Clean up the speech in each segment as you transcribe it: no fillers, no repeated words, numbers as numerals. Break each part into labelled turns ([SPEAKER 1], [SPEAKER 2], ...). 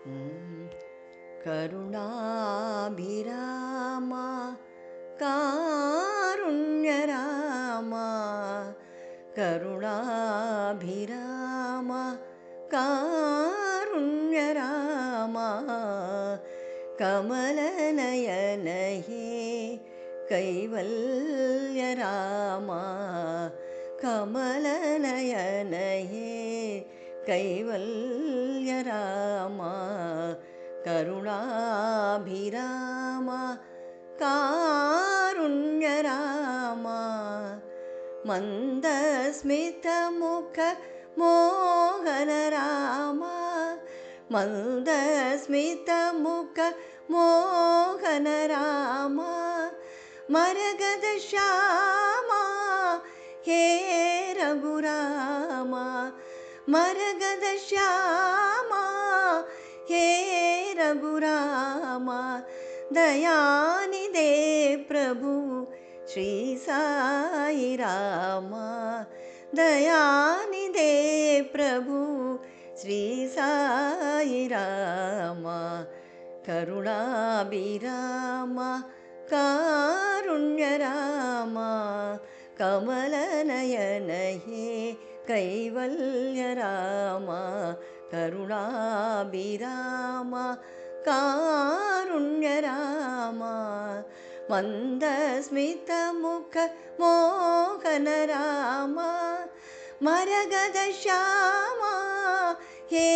[SPEAKER 1] करुणाभिरामा कारुण्यरामा करुणाभिरामा कारुण्यरामा कमलनयन हे कैवल्यरामा कमलनयन हे कैवल्यरामा करुणाभिरामा कारुण्यरामा मन्दस्मितमुख मोहनरामा मन्दस्मितमुख मोहनरामा मरगदश्यामा हे रघुरामा मरगदश्यामा हे रघुरामा दयानिधे प्रभु श्री साई रामा दयानिधे प्रभु श्री साई रामा करुणाभिरामा कारुण्यरामा कमलनयन हे कैवल्यरामा करुणाभिरामा कारुण्यरामा मन्दस्मितमुख मोहनरामा मरगदश्यामा हे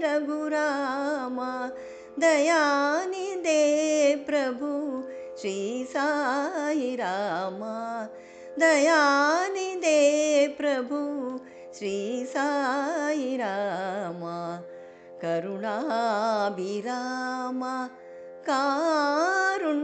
[SPEAKER 1] रघुरामा दयानिधे प्रभु श्री साई रामा दयानिधे प्रभु श्री साई रामा करुणाभिरामा कारुण्यरामा